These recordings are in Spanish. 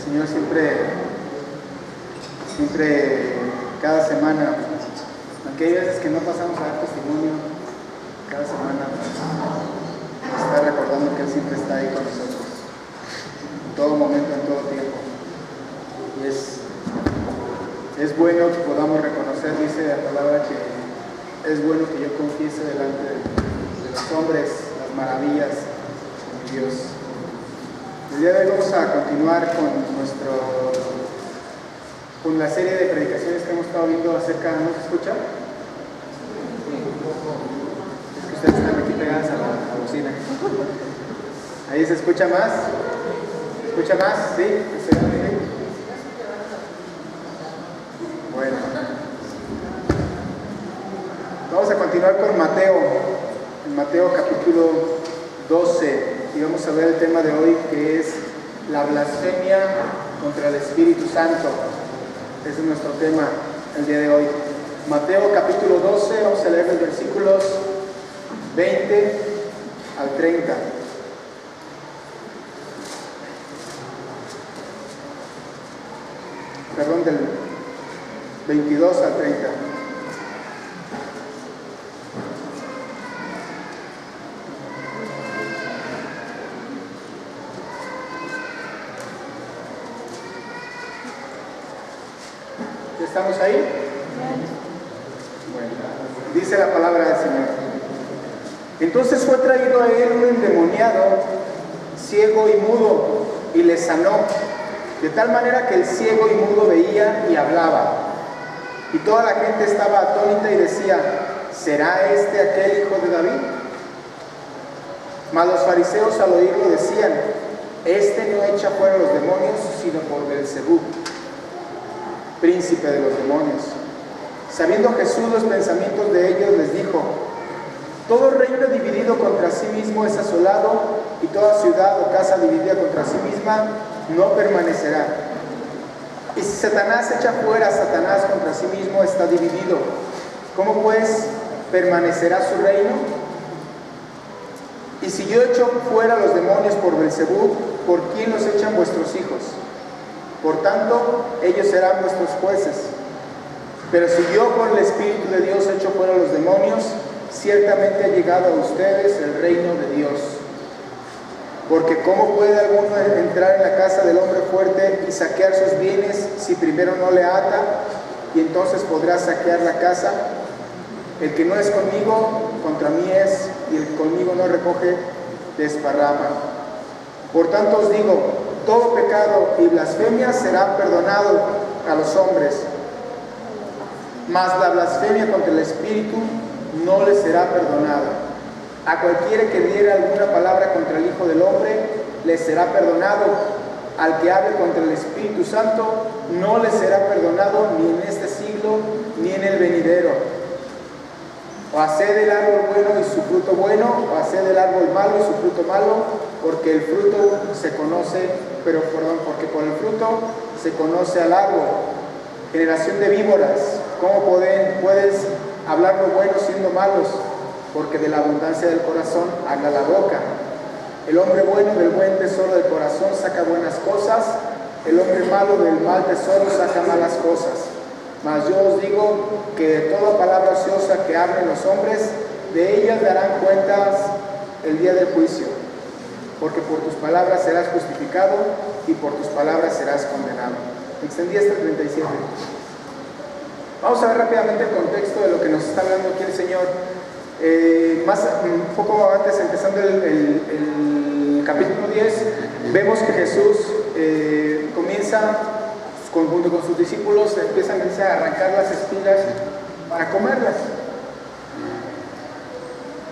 Señor siempre, cada semana, aunque hay veces que no pasamos a dar testimonio, cada semana nos está recordando que Él siempre está ahí con nosotros, en todo momento, en todo tiempo. Y es bueno que podamos reconocer, dice la palabra, que es bueno que yo confiese delante de los hombres las maravillas de mi Dios. El día de hoy vamos a continuar con la serie de predicaciones que hemos estado viendo acerca. ¿No se escucha? Es que ustedes están aquí pegadas a la bocina. ¿Ahí se escucha más? ¿Se escucha más? ¿Sí? ¿Sí? Bueno. Vamos a continuar con Mateo, en Mateo capítulo 12. Y vamos a ver el tema de hoy, que es la blasfemia contra el Espíritu Santo. Ese es nuestro tema el día de hoy. Mateo capítulo 12, vamos a leer los versículos 20 al 30. Perdón, del 22 al 30. ¿Estamos ahí? Bueno, dice la palabra del Señor. Entonces fue traído a él un endemoniado, ciego y mudo, y le sanó, de tal manera que el ciego y mudo veía y hablaba. Y toda la gente estaba atónita y decía: ¿será este aquel hijo de David? Mas los fariseos al oírlo decían: este no echa fuera los demonios, sino por Beelzebú, príncipe de los demonios. Sabiendo Jesús los pensamientos de ellos, les dijo: todo reino dividido contra sí mismo es asolado, y toda ciudad o casa dividida contra sí misma no permanecerá. Y si Satanás echa fuera a Satanás contra sí mismo, está dividido. ¿Cómo pues permanecerá su reino? Y si yo echo fuera los demonios por Beelzebú, ¿por quién los echan vuestros hijos? Por tanto, ellos serán vuestros jueces. Pero si yo por el Espíritu de Dios echo fuera los demonios, ciertamente ha llegado a ustedes el reino de Dios. Porque ¿cómo puede alguno entrar en la casa del hombre fuerte y saquear sus bienes si primero no le ata, y entonces podrá saquear la casa? El que no es conmigo, contra mí es, y el que conmigo no recoge, desparrama. Por tanto os digo, todo pecado y blasfemia será perdonado a los hombres, mas la blasfemia contra el Espíritu no les será perdonada. A cualquiera que diera alguna palabra contra el Hijo del Hombre, les será perdonado. Al que hable contra el Espíritu Santo, no les será perdonado ni en este siglo, ni en el venidero. O haced el árbol bueno y su fruto bueno, o haced el árbol malo y su fruto malo, porque el fruto se conoce, porque por el fruto se conoce al árbol. Generación de víboras, ¿cómo puedes hablar lo bueno siendo malos? Porque de la abundancia del corazón habla la boca. El hombre bueno del buen tesoro del corazón saca buenas cosas, el hombre malo del mal tesoro saca malas cosas. Mas yo os digo que de toda palabra ociosa que hablen los hombres, de ellas darán cuentas el día del juicio. Porque por tus palabras serás justificado y por tus palabras serás condenado. Extendí hasta el 37. Vamos a ver rápidamente el contexto de lo que nos está hablando aquí el Señor. Un poco antes, empezando el capítulo 10, vemos que Jesús comienza, junto con sus discípulos, empiezan a arrancar las espigas para comerlas.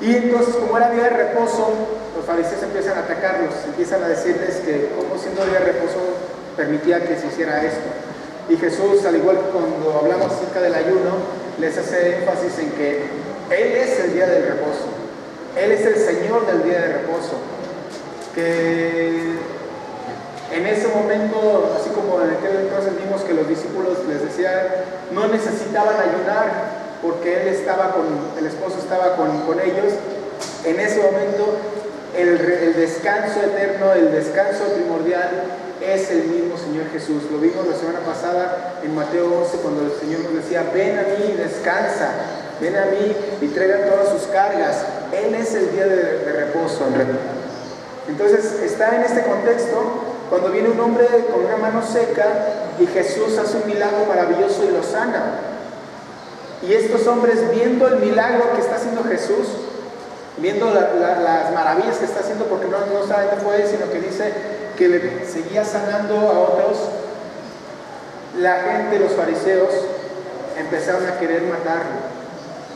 Y entonces, como era día de reposo, los fariseos empiezan a atacarlos, empiezan a decirles que como siendo día de reposo permitía que se hiciera esto. Y Jesús, al igual que cuando hablamos acerca del ayuno, les hace énfasis en que Él es el día del reposo, Él es el Señor del día de reposo, que en ese momento, así como en aquel entonces vimos que los discípulos les decían, no necesitaban ayunar, porque el esposo estaba con ellos. En ese momento el descanso eterno, el descanso primordial es el mismo Señor Jesús. Lo vimos la semana pasada en Mateo 11 cuando el Señor nos decía: ven a mí, descansa, ven a mí y traigan todas sus cargas. Él es el día de reposo en realidad. Entonces está en este contexto cuando viene un hombre con una mano seca y Jesús hace un milagro maravilloso y lo sana. Y estos hombres, viendo el milagro que está haciendo Jesús, viendo las maravillas que está haciendo, porque no solamente fue él, sino que dice que le seguía sanando a otros, la gente, los fariseos, empezaron a querer matarlo,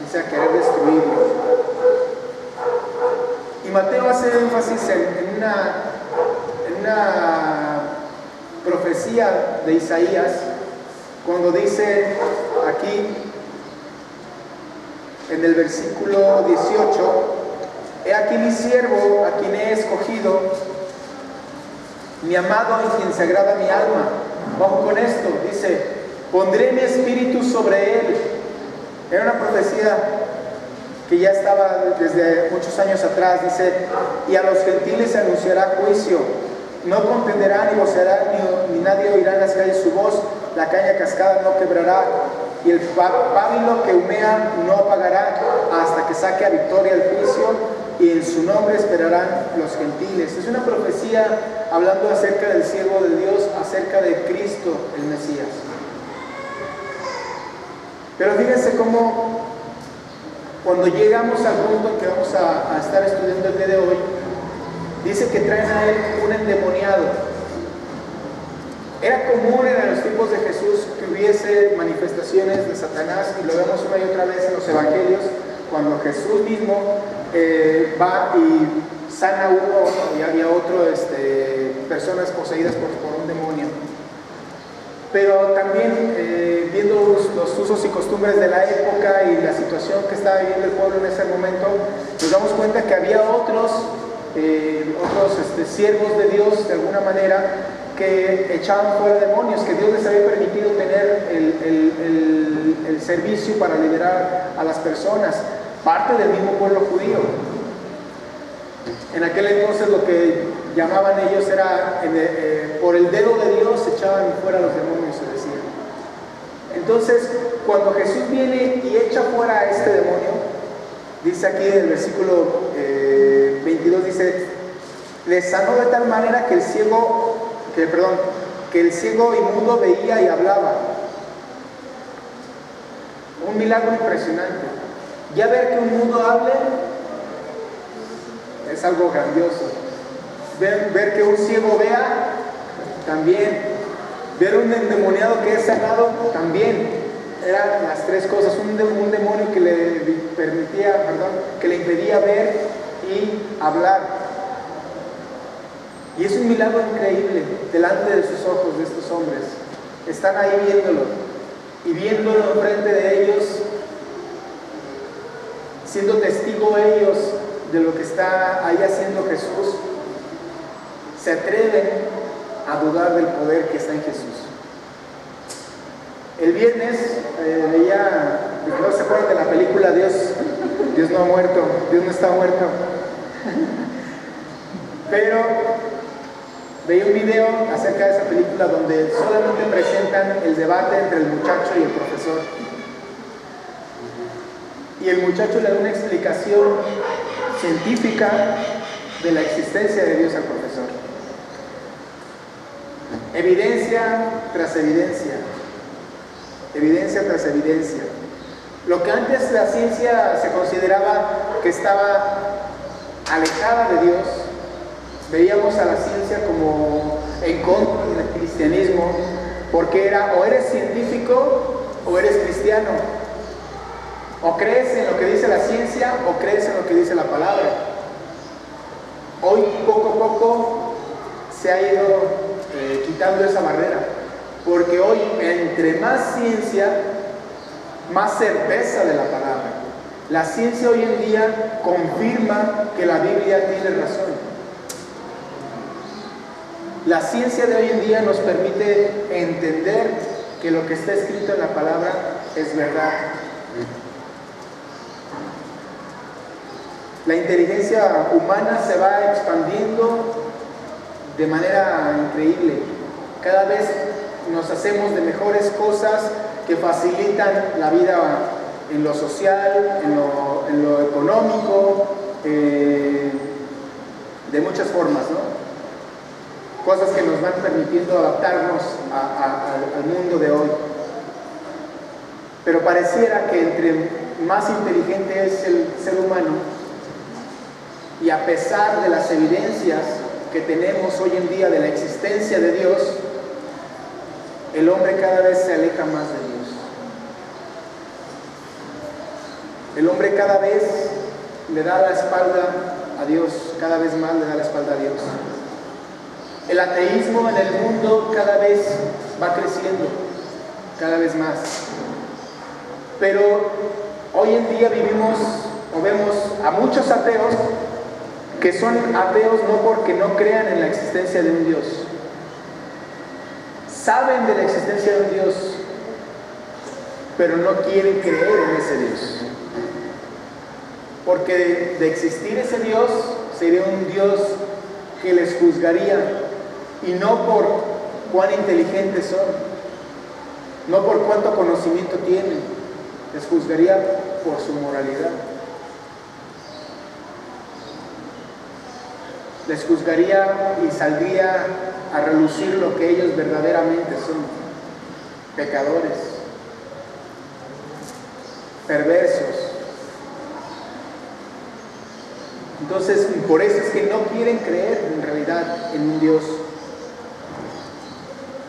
dice, a querer destruirlo. Y Mateo hace énfasis en una profecía de Isaías, cuando dice aquí, en el versículo 18, he aquí mi siervo, a quien he escogido, mi amado en quien se agrada mi alma. Vamos con esto, dice, pondré mi espíritu sobre él. Era una profecía que ya estaba desde muchos años atrás, dice, y a los gentiles se anunciará juicio, no contenderán ni vocearán, ni nadie oirá en las calles su voz, la caña cascada no quebrará, y el pábilo que humea no apagará, hasta que saque a victoria el juicio, y en su nombre esperarán los gentiles. Es una profecía hablando acerca del siervo de Dios, acerca de Cristo, el Mesías. Pero fíjense cómo cuando llegamos al punto en que vamos a estar estudiando el día de hoy, dice que traen a él un endemoniado. Era común en los tiempos de Jesús que hubiese manifestaciones de Satanás, y lo vemos una y otra vez en los evangelios, cuando Jesús mismo va y sana a uno y a otro, personas poseídas por un demonio. Pero también viendo los usos y costumbres de la época y la situación que estaba viviendo el pueblo en ese momento, nos damos cuenta que había otros siervos de Dios, de alguna manera, que echaban fuera demonios, que Dios les había permitido tener el servicio para liberar a las personas, parte del mismo pueblo judío. En aquel entonces lo que llamaban ellos era, por el dedo de Dios echaban fuera los demonios, se decía. Entonces, cuando Jesús viene y echa fuera a este demonio, dice aquí en el versículo 22, dice, le sanó de tal manera que el ciego y mudo veía y hablaba. Un milagro impresionante. Ya ver que un mudo hable es algo grandioso. Ver que un ciego vea, también. Ver un endemoniado que es sanado, también. Eran las tres cosas. Un demonio que le que le impedía ver y hablar. Y es un milagro increíble delante de sus ojos de estos hombres. Están ahí viéndolo, y viéndolo enfrente de ellos, siendo testigo ellos de lo que está ahí haciendo Jesús, se atreven a dudar del poder que está en Jesús. El viernes ¿no se acuerdan de la película Dios no ha muerto, Dios no está muerto? Pero veía un video acerca de esa película donde solamente presentan el debate entre el muchacho y el profesor. Y el muchacho le da una explicación científica de la existencia de Dios al profesor. Evidencia tras evidencia. Evidencia tras evidencia. Lo que antes la ciencia se consideraba que estaba alejada de Dios, veíamos a la ciencia como en contra del cristianismo, porque era o eres científico o eres cristiano. O crees en lo que dice la ciencia o crees en lo que dice la palabra. Hoy poco a poco se ha ido quitando esa barrera, porque hoy entre más ciencia, más certeza de la palabra. La ciencia hoy en día confirma que la Biblia tiene razón. La ciencia de hoy en día nos permite entender que lo que está escrito en la palabra es verdad. La inteligencia humana se va expandiendo de manera increíble. Cada vez nos hacemos de mejores cosas que facilitan la vida en lo social, en lo económico, de muchas formas, ¿no? Cosas que nos van permitiendo adaptarnos al mundo de hoy. Pero pareciera que entre más inteligente es el ser humano, y a pesar de las evidencias que tenemos hoy en día de la existencia de Dios, el hombre cada vez se aleja más de Dios. El hombre cada vez le da la espalda a Dios, cada vez más le da la espalda a Dios. El ateísmo en el mundo cada vez va creciendo, cada vez más. Pero hoy en día vivimos o vemos a muchos ateos que son ateos no porque no crean en la existencia de un Dios. Saben de la existencia de un Dios, pero no quieren creer en ese Dios. Porque de existir ese Dios, sería un Dios que les juzgaría, y no por cuán inteligentes son, no por cuánto conocimiento tienen, les juzgaría por su moralidad. Les juzgaría y saldría a relucir lo que ellos verdaderamente son: pecadores, perversos. Entonces, por eso es que no quieren creer en realidad en un Dios.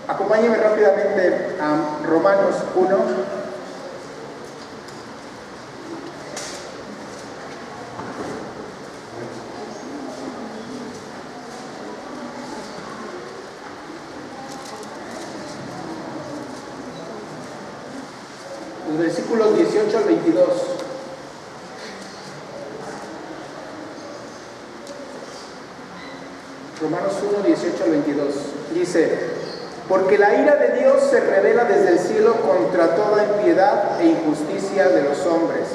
Acompáñenme rápidamente a Romanos 1. Los versículos 18 al 22. Romanos 1, 18 al 22. Dice: porque la ira de Dios se revela desde el cielo contra toda impiedad e injusticia de los hombres,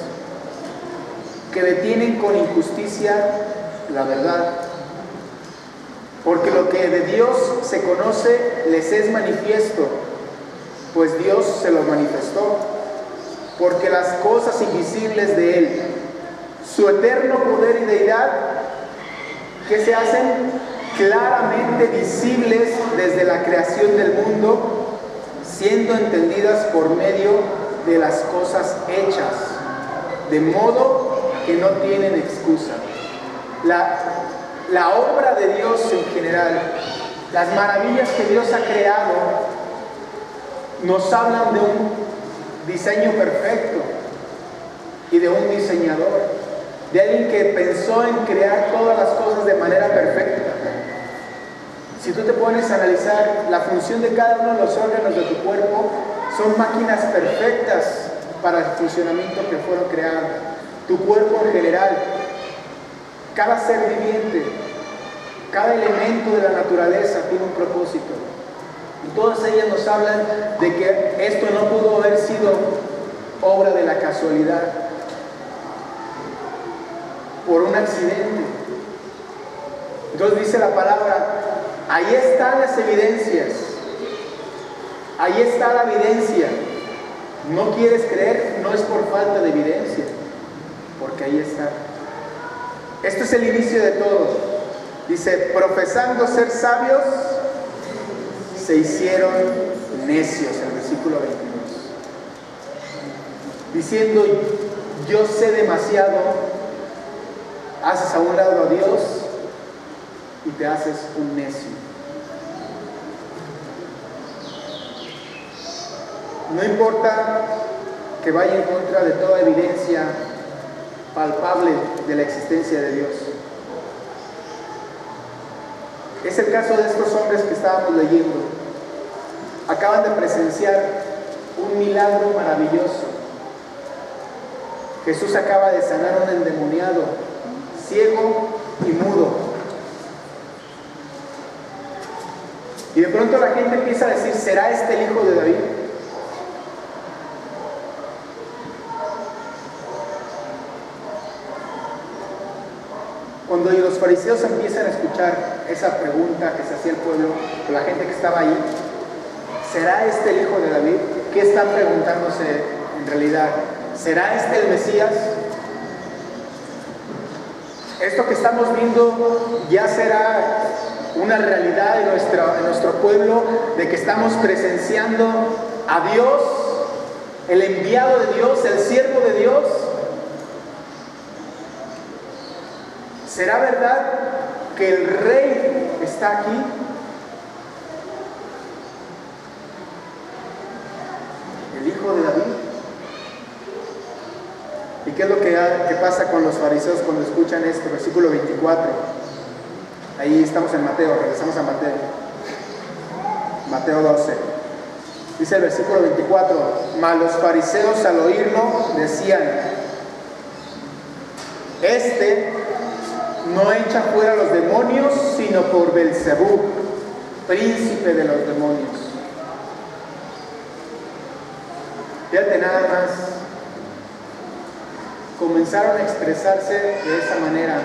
que detienen con injusticia la verdad. Porque lo que de Dios se conoce les es manifiesto, pues Dios se lo manifestó. Porque las cosas invisibles de Él, su eterno poder y deidad, ¿qué se hacen? Claramente visibles desde la creación del mundo, siendo entendidas por medio de las cosas hechas, de modo que no tienen excusa. La obra de Dios en general, las maravillas que Dios ha creado, nos hablan de un diseño perfecto y de un diseñador, de alguien que pensó en crear todas las cosas de manera perfecta. Si tú te pones a analizar la función de cada uno de los órganos de tu cuerpo, son máquinas perfectas para el funcionamiento que fueron creadas. Tu cuerpo en general, cada ser viviente, cada elemento de la naturaleza tiene un propósito. Y todas ellas nos hablan de que esto no pudo haber sido obra de la casualidad, por un accidente. Entonces dice la palabra, ahí están las evidencias, ahí está la evidencia. No quieres creer, no es por falta de evidencia, porque ahí está. Esto es el inicio de todo. Dice, profesando ser sabios, se hicieron necios, el versículo 22. Diciendo, yo sé demasiado, haces a un lado a Dios y te haces un necio. No importa que vaya en contra de toda evidencia palpable de la existencia de Dios. Es el caso de estos hombres que estábamos leyendo. Acaban de presenciar un milagro maravilloso. Jesús acaba de sanar a un endemoniado, ciego y mudo. Y de pronto la gente empieza a decir, ¿será este el hijo de David? Cuando los fariseos empiezan a escuchar esa pregunta que se hacía el pueblo, la gente que estaba ahí, ¿Será este el hijo de David? ¿Qué están preguntándose en realidad? ¿Será este el Mesías? Esto que estamos viendo ya será una realidad en nuestro pueblo, de que estamos presenciando a Dios, el enviado de Dios, el siervo de Dios. ¿Será verdad que el rey está aquí? El hijo de David. ¿Y qué es lo que pasa con los fariseos cuando escuchan esto? Versículo 24. Ahí estamos en Mateo, regresamos a Mateo. Mateo 12. Dice el versículo 24: mas los fariseos al oírlo decían: este no echa fuera a los demonios, sino por Belzebú, príncipe de los demonios. Fíjate nada más. Comenzaron a expresarse de esa manera.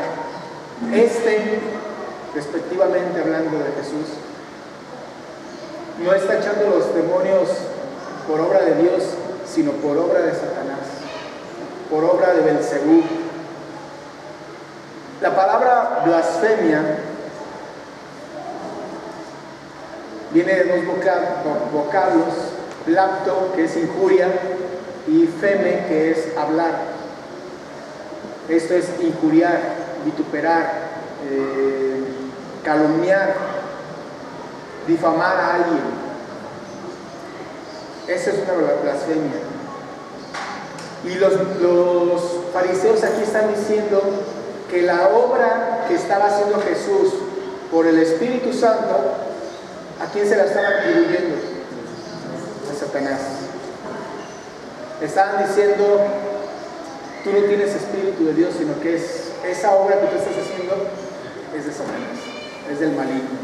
Respectivamente hablando de Jesús, no está echando los demonios por obra de Dios, sino por obra de Satanás, por obra de Belzebú. La palabra blasfemia viene de dos vocablos: blapto, que es injuria, y feme, que es hablar. Esto es injuriar, vituperar, calumniar, difamar a alguien. Esa es una blasfemia. Y los fariseos aquí están diciendo que la obra que estaba haciendo Jesús por el Espíritu Santo, ¿a quién se la estaban atribuyendo? A Satanás. Estaban diciendo: tú no tienes Espíritu de Dios, sino que esa obra que tú estás haciendo es de Satanás, es del maligno.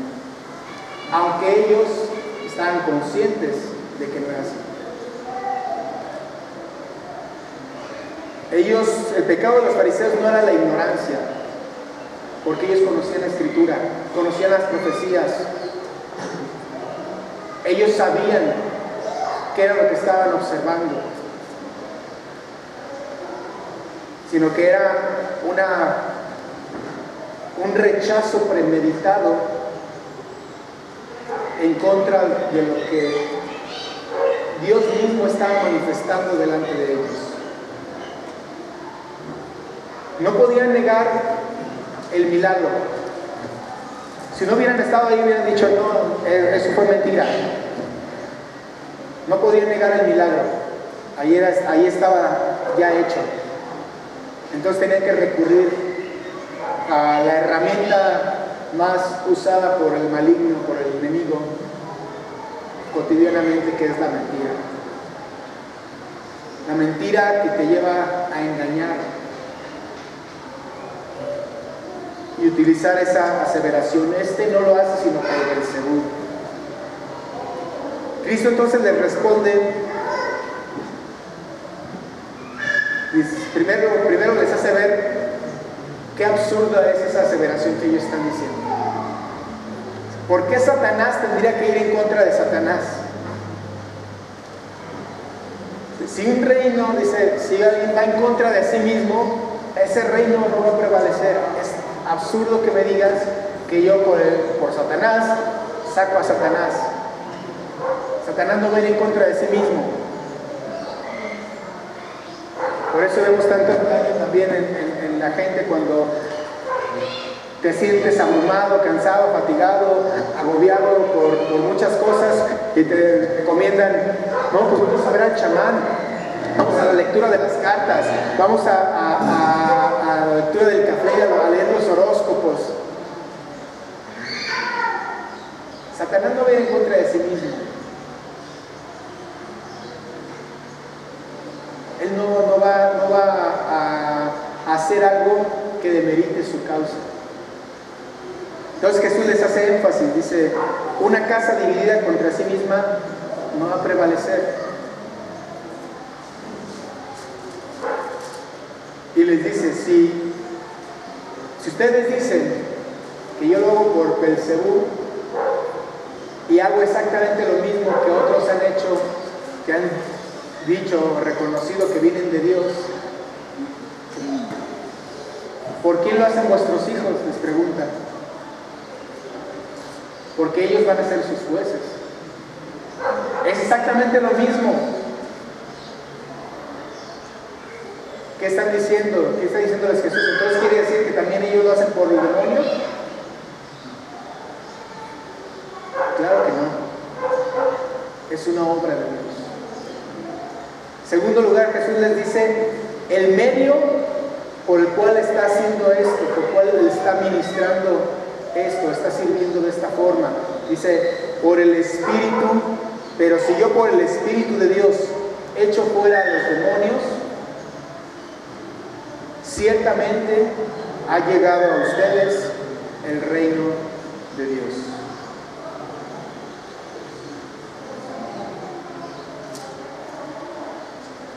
Aunque ellos estaban conscientes de que no era así. El pecado de los fariseos no era la ignorancia, porque ellos conocían la Escritura, conocían las profecías. Ellos sabían qué era lo que estaban observando, sino que era un rechazo premeditado en contra de lo que Dios mismo estaba manifestando delante de ellos. No podían negar el milagro. Si no hubieran estado ahí, hubieran dicho: no, eso fue mentira. No podían negar el milagro. Ahí estaba ya hecho. Entonces tenían que recurrir a la herramienta más usada por el maligno, por el enemigo, cotidianamente, que es la mentira. La mentira que te lleva a engañar y utilizar esa aseveración: no lo hace sino por Belzebú. Cristo entonces les responde. Primero les hace ver qué absurda es esa aseveración que ellos están diciendo. ¿Por qué Satanás tendría que ir en contra de Satanás? Si un reino, dice, si alguien va en contra de sí mismo, ese reino no va a prevalecer. Es absurdo que me digas que yo por Satanás saco a Satanás. Satanás no va a ir en contra de sí mismo. Por eso vemos tanto daño también en la gente cuando te sientes abrumado, cansado, fatigado, agobiado por muchas cosas y te recomiendan: no, pues vamos a ver al chamán, vamos a la lectura de las cartas, vamos a la lectura del café, a leer los horóscopos. Satanás no va a ir en contra de sí mismo. Él no va a hacer algo que demerite su causa. Entonces Jesús les hace énfasis, dice: una casa dividida contra sí misma no va a prevalecer. Y les dice: si ustedes dicen que yo lo hago por Belzebú, y hago exactamente lo mismo que otros han hecho, que han dicho o reconocido que vienen de Dios, ¿por quién lo hacen vuestros hijos?, les preguntan. Porque ellos van a ser sus jueces. Es exactamente lo mismo. ¿Qué están diciendo? ¿Qué está diciéndoles Jesús? Entonces, ¿quiere decir que también ellos lo hacen por el demonio? Claro que no. Es una obra de Dios. Segundo lugar, Jesús les dice el medio por el cual está haciendo esto, por el cual le está ministrando esto, está sirviendo de esta forma. Dice, por el Espíritu, pero si yo por el Espíritu de Dios echo fuera a los demonios, ciertamente ha llegado a ustedes el reino de Dios.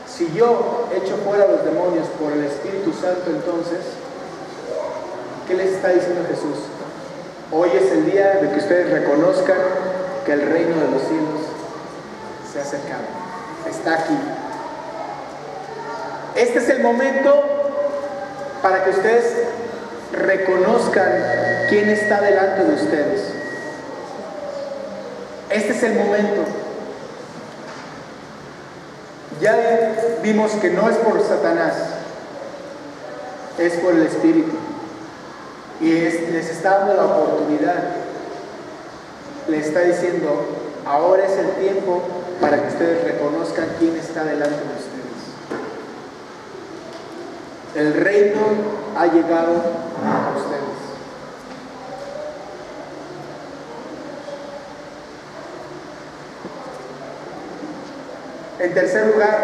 Si yo echo fuera a los demonios por el Espíritu Santo, entonces, ¿qué les está diciendo Jesús? Hoy es el día de que ustedes reconozcan que el reino de los cielos se ha acercado, está aquí. Este es el momento para que ustedes reconozcan quién está delante de ustedes. Este es el momento. Ya vimos que no es por Satanás, es por el Espíritu. Y les está dando la oportunidad. Les está diciendo, ahora es el tiempo para que ustedes reconozcan quién está delante de ustedes. El reino ha llegado a ustedes. En tercer lugar,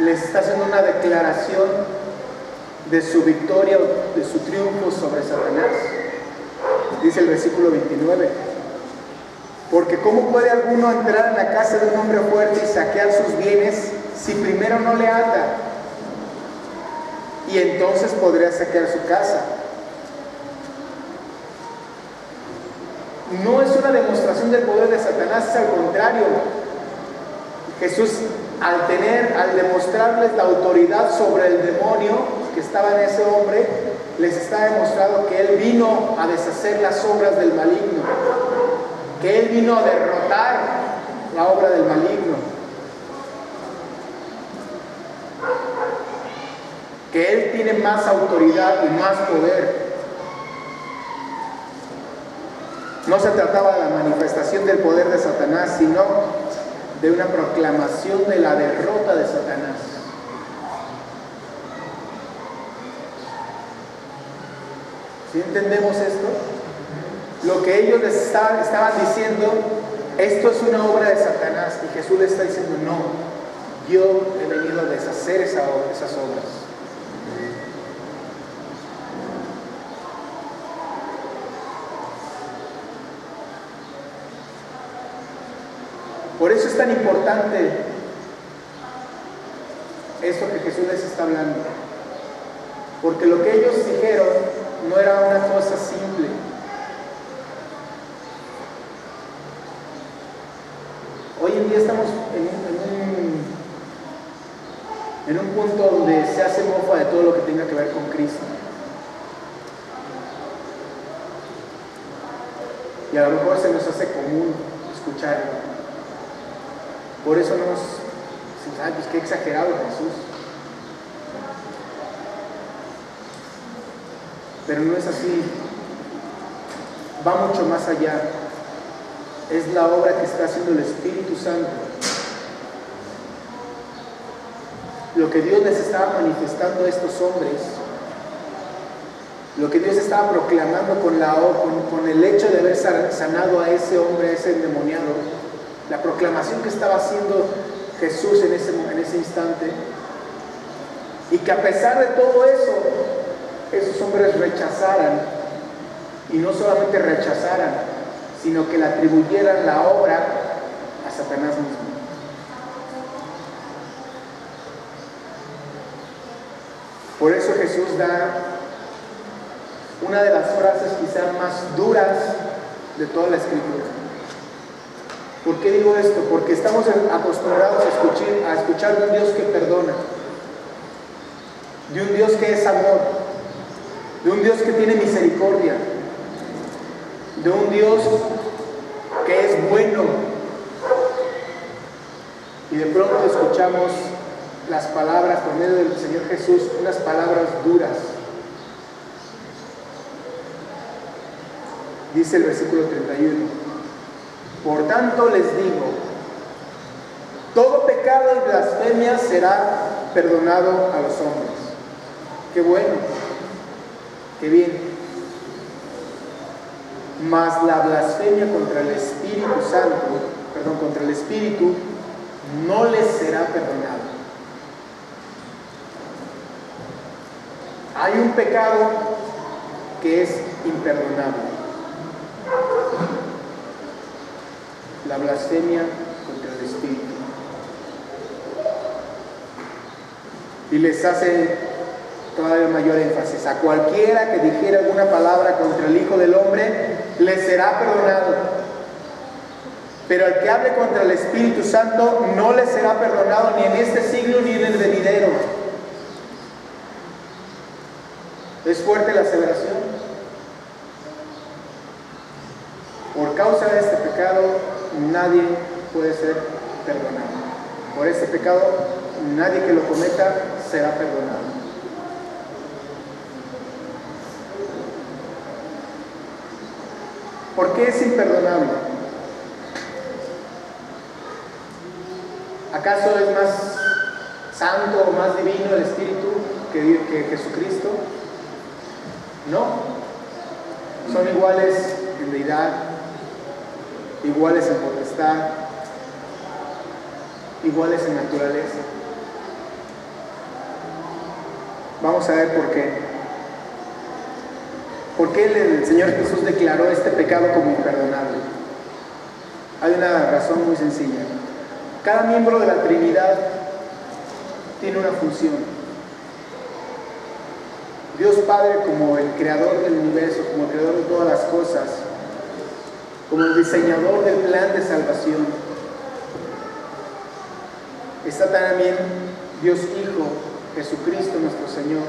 les está haciendo una declaración de su victoria, de su triunfo sobre Satanás. Dice el versículo 29. Porque ¿cómo puede alguno entrar en la casa de un hombre fuerte y saquear sus bienes si primero no le ata? Y entonces podría saquear su casa. No es una demostración del poder de Satanás, es al contrario. Jesús, al demostrarles la autoridad sobre el demonio que estaba en ese hombre, les está demostrando que Él vino a deshacer las obras del maligno, que Él vino a derrotar la obra del maligno, que Él tiene más autoridad y más poder. No se trataba de la manifestación del poder de Satanás, sino de una proclamación de la derrota de Satanás. ¿Sí entendemos esto? Lo que ellos les estaban diciendo, esto es una obra de Satanás, y Jesús les está diciendo, no, yo he venido a deshacer esas obras. Por eso es tan importante esto que Jesús les está hablando. Porque lo que ellos dijeron no era una cosa simple. Hoy en día estamos en un punto donde se hace mofa de todo lo que tenga que ver con Cristo. Y a lo mejor se nos hace común escucharlo. Por eso no nos decimos, ay, pues qué exagerado Jesús. Pero no es así. Va mucho más allá. Es la obra que está haciendo el Espíritu Santo. Lo que Dios les estaba manifestando a estos hombres, lo que Dios estaba proclamando con el hecho de haber sanado a ese hombre, a ese endemoniado, la proclamación que estaba haciendo Jesús en ese instante, y que a pesar de todo eso, esos hombres rechazaran, y no solamente rechazaran, sino que le atribuyeran la obra a Satanás mismo. Por eso Jesús da una de las frases quizás más duras de toda la Escritura. ¿Por qué digo esto? Porque estamos acostumbrados a escuchar de un Dios que perdona, de un Dios que es amor, de un Dios que tiene misericordia, de un Dios que es bueno. Y de pronto escuchamos las palabras por medio del Señor Jesús, unas palabras duras. Dice el versículo 31: por tanto les digo, todo pecado y blasfemia será perdonado a los hombres. Qué bueno, qué bien. Mas la blasfemia contra el Espíritu Santo, contra el Espíritu, no les será perdonado. Hay un pecado que es imperdonable: la blasfemia contra el Espíritu. Y les hace todavía mayor énfasis: a cualquiera que dijera alguna palabra contra el Hijo del Hombre, le será perdonado. Pero al que hable contra el Espíritu Santo, no le será perdonado ni en este siglo ni en el venidero. ¿Es fuerte la aseveración? Por causa de este pecado, nadie puede ser perdonado. Por este pecado, nadie que lo cometa será perdonado. ¿Por qué es imperdonable? ¿Acaso es más santo o más divino el Espíritu que Jesucristo? No. Son iguales en deidad, iguales en potestad, iguales en naturaleza. Vamos a ver por qué. ¿Por qué el Señor Jesús declaró este pecado como imperdonable? Hay una razón muy sencilla. Cada miembro de la Trinidad tiene una función. Dios Padre, como el creador del universo, como el creador de todas las cosas, como el diseñador del plan de salvación, está también Dios Hijo, Jesucristo nuestro Señor,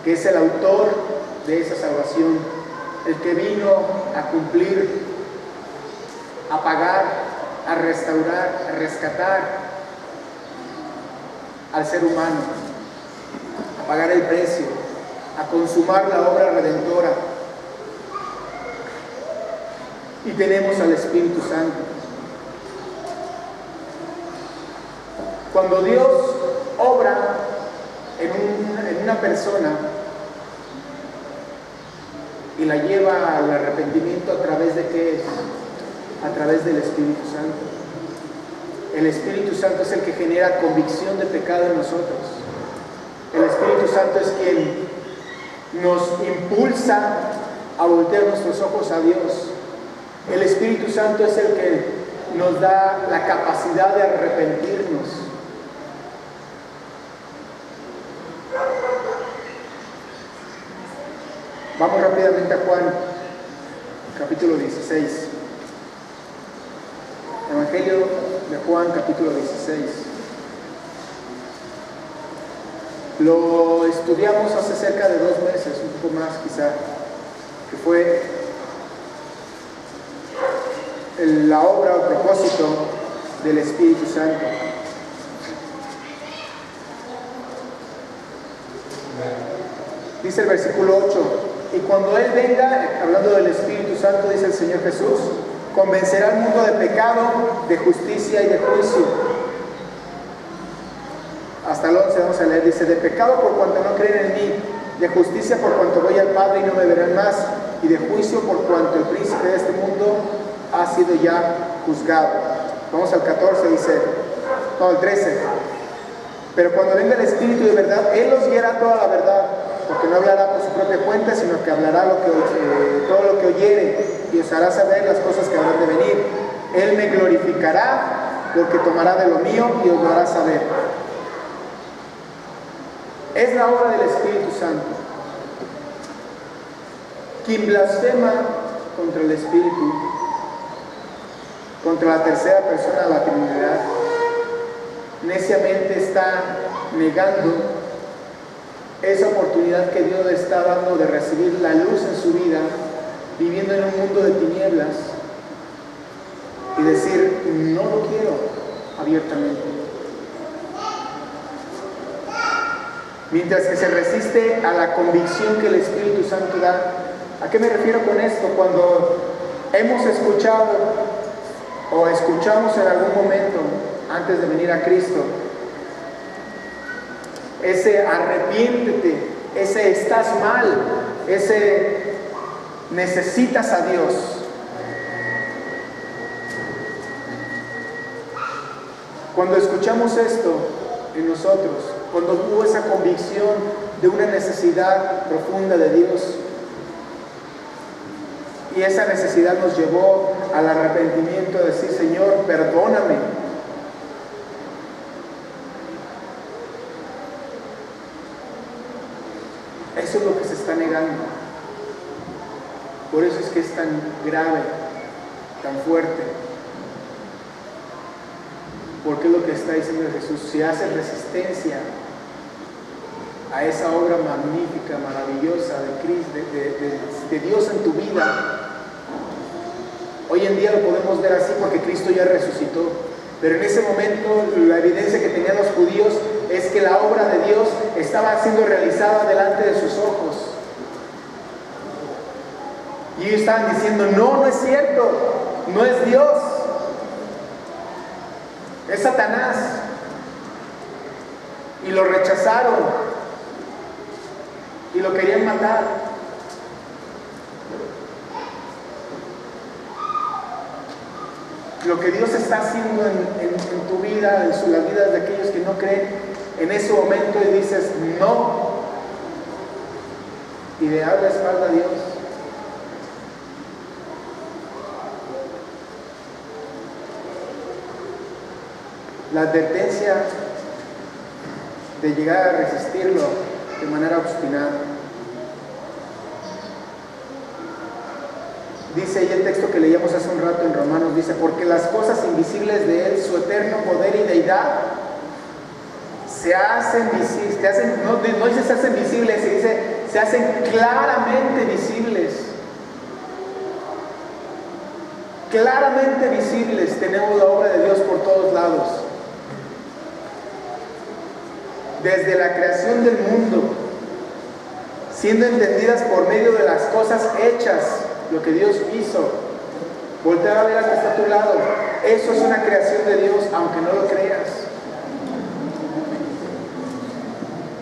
que es el autor de esa salvación, el que vino a cumplir, a pagar, a restaurar, a rescatar al ser humano, a pagar el precio, a consumar la obra redentora. Y tenemos al Espíritu Santo. Cuando Dios obra en una persona y la lleva al arrepentimiento, ¿a través de qué es? A través del Espíritu Santo. El Espíritu Santo es el que genera convicción de pecado en nosotros. El Espíritu Santo es quien nos impulsa a voltear nuestros ojos a Dios. El Espíritu Santo es el que nos da la capacidad de arrepentirnos. Vamos rápidamente a Juan, capítulo 16. Evangelio de Juan, capítulo 16. Lo estudiamos hace cerca de 2 meses, un poco más quizá, que fue la obra o propósito del Espíritu Santo. Dice el versículo 8: y cuando Él venga, hablando del Espíritu Santo, dice el Señor Jesús, convencerá al mundo de pecado, de justicia y de juicio. Hasta el 11 vamos a leer, dice: de pecado por cuanto no creen en mí, de justicia por cuanto voy al Padre y no me verán más, y de juicio por cuanto el príncipe de este mundo ha sido ya juzgado. Vamos al 14, dice, no, el 13. Pero cuando venga el Espíritu de verdad, Él os guiará a toda la verdad, porque no hablará por su propia cuenta, sino que hablará todo lo que oyere, y os hará saber las cosas que habrán de venir. Él me glorificará, porque tomará de lo mío y os lo hará saber. Es la obra del Espíritu Santo. Quien blasfema contra el Espíritu, contra la tercera persona de la Trinidad, neciamente está negando esa oportunidad que Dios le está dando de recibir la luz en su vida, viviendo en un mundo de tinieblas, y decir, no lo quiero abiertamente. Mientras que se resiste a la convicción que el Espíritu Santo da. ¿A qué me refiero con esto? Cuando hemos escuchado o escuchamos en algún momento antes de venir a Cristo ese arrepiéntete, ese estás mal, ese necesitas a Dios, cuando escuchamos esto en nosotros, cuando hubo esa convicción de una necesidad profunda de Dios, y esa necesidad nos llevó al arrepentimiento, de decir, Señor, perdóname. Eso es lo que se está negando. Por eso es que es tan grave, tan fuerte. Porque es lo que está diciendo Jesús. Si haces resistencia a esa obra magnífica, maravillosa de Cristo, de Dios en tu vida, hoy en día lo podemos ver así porque Cristo ya resucitó. Pero en ese momento la evidencia que tenían los judíos es que la obra de Dios estaba siendo realizada delante de sus ojos. Y ellos estaban diciendo, no es cierto, no es Dios, es Satanás. Y lo rechazaron y lo querían matar. Lo que Dios está haciendo en tu vida, en las vidas de aquellos que no creen, en ese momento y dices no, y le das la espalda a Dios. La advertencia de llegar a resistirlo de manera obstinada. Dice ahí el texto que leíamos hace un rato en Romanos, dice, porque las cosas invisibles de Él, su eterno poder y deidad, se hacen visibles, no dice se hacen visibles, se dice se hacen claramente visibles. Claramente visibles tenemos la obra de Dios por todos lados. Desde la creación del mundo, siendo entendidas por medio de las cosas hechas, lo que Dios hizo. Voltea a ver al que está a tu lado. Eso es una creación de Dios, aunque no lo creas.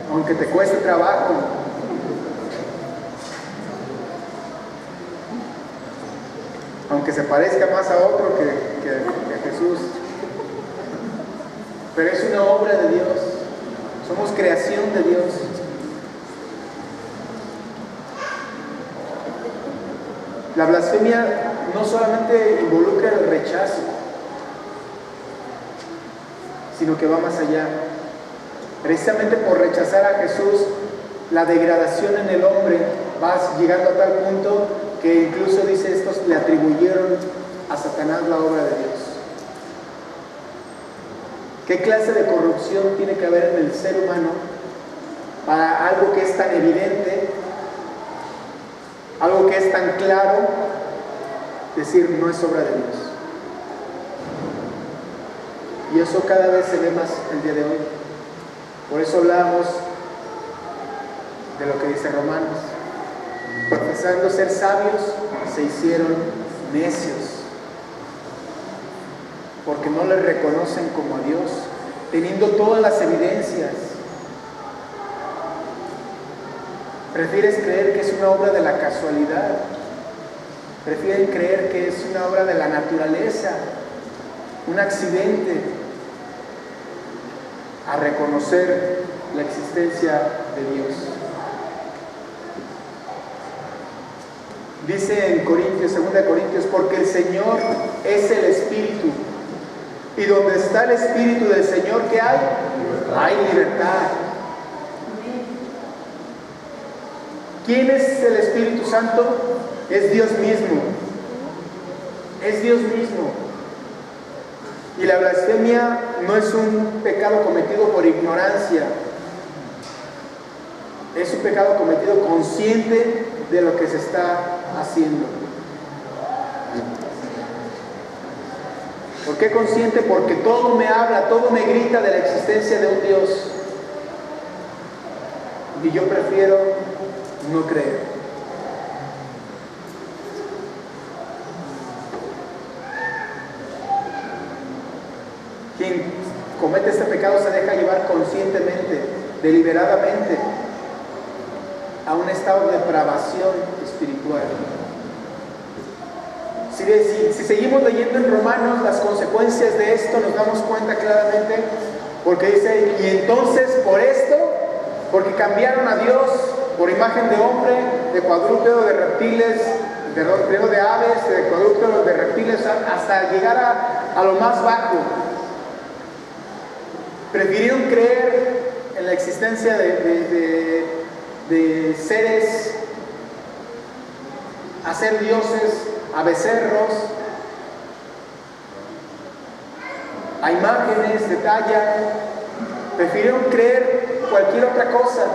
Aunque te cueste trabajo. Aunque se parezca más a otro que a Jesús. Pero es una obra de Dios. Somos creación de Dios. La blasfemia no solamente involucra el rechazo, sino que va más allá. Precisamente por rechazar a Jesús, la degradación en el hombre va llegando a tal punto que incluso dice estos le atribuyeron a Satanás la obra de Dios. ¿Qué clase de corrupción tiene que haber en el ser humano para algo que es tan evidente, algo que es tan claro, decir no es obra de Dios? Y eso cada vez se ve más el día de hoy. Por eso hablamos de lo que dice Romanos. Profesando ser sabios, se hicieron necios, porque no le reconocen como a Dios, teniendo todas las evidencias. Prefieres creer que es una obra de la casualidad, prefieren creer que es una obra de la naturaleza, un accidente, a reconocer la existencia de Dios. Dice en Corintios, 2 Corintios, porque el Señor es el Espíritu, y donde está el Espíritu del Señor, ¿qué hay? Hay libertad. ¿Quién es el Espíritu Santo? Es Dios mismo. es Dios mismo. Y la blasfemia no es un pecado cometido por ignorancia, es un pecado cometido consciente de lo que se está haciendo. ¿Por qué consciente? Porque todo me habla, todo me grita de la existencia de un Dios. Y yo prefiero no creer. Quien comete este pecado se deja llevar conscientemente, deliberadamente, a un estado de depravación espiritual. Si seguimos leyendo en Romanos las consecuencias de esto, nos damos cuenta claramente, porque dice, y entonces por esto, porque cambiaron a Dios por imagen de hombre, de cuadrúpedo, de reptiles, primero de aves, de cuadrúpedos, de reptiles, hasta llegar a lo más bajo. Prefirieron creer en la existencia de seres, a ser dioses, a becerros, a imágenes de talla. Prefirieron creer cualquier otra cosa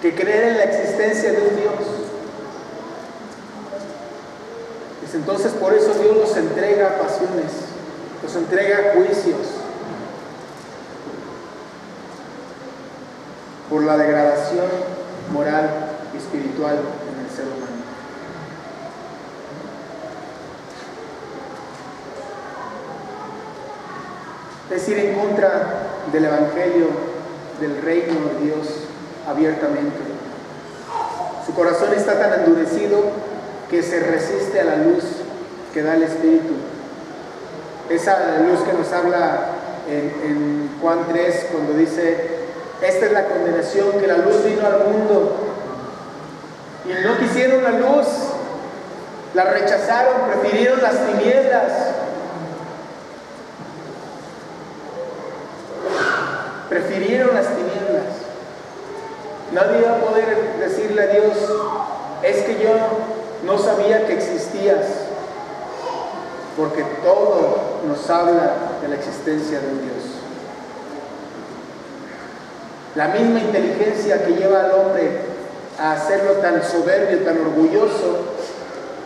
que creer en la existencia de un Dios. Entonces por eso Dios los entrega a pasiones, los entrega a juicios, por la degradación moral y espiritual en el ser humano. Es ir en contra del Evangelio, del reino de Dios abiertamente. Su corazón está tan endurecido que se resiste a la luz que da el Espíritu. Esa luz que nos habla en Juan 3, cuando dice: esta es la condenación, que la luz vino al mundo y no quisieron la luz, la rechazaron, prefirieron las tinieblas. Prefirieron las tinieblas. Nadie va a poder decirle a Dios: es que yo no sabía que existías, porque todo nos habla de la existencia de un Dios. La misma inteligencia que lleva al hombre a hacerlo tan soberbio, tan orgulloso,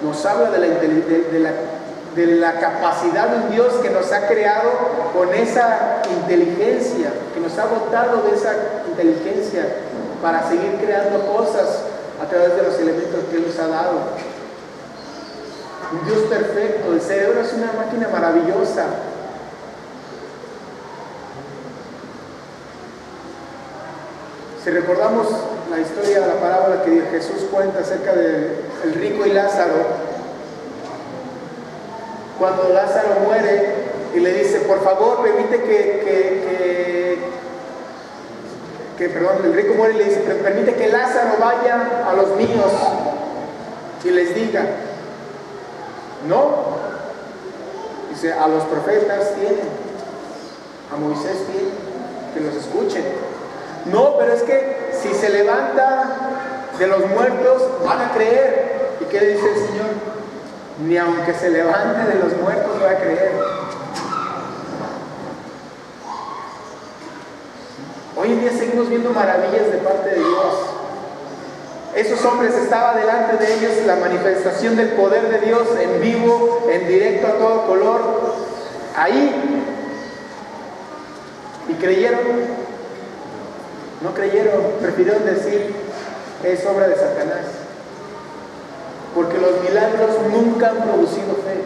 nos habla de la capacidad de un Dios que nos ha creado con esa inteligencia, que nos ha dotado de esa inteligencia para seguir creando cosas a través de los elementos que Él nos ha dado. Un Dios perfecto. El cerebro es una máquina maravillosa. Si recordamos la historia de la parábola que Jesús cuenta acerca del rico y Lázaro, cuando Lázaro muere y le dice: por favor, permite el rico muere y le dice: permite que Lázaro vaya a los míos y les diga. No, dice: a los profetas tienen, a Moisés tienen, que los escuchen. No, pero es que si se levanta de los muertos, van a creer. ¿Y qué dice el Señor? Ni aunque se levante de los muertos va a creer. Hoy en día seguimos viendo maravillas de parte de Dios. Esos hombres, estaba delante de ellos la manifestación del poder de Dios en vivo, en directo, a todo color. Ahí. ¿Y creyeron? No creyeron, prefirieron decir: es obra de Satanás. Porque los milagros nunca han producido fe.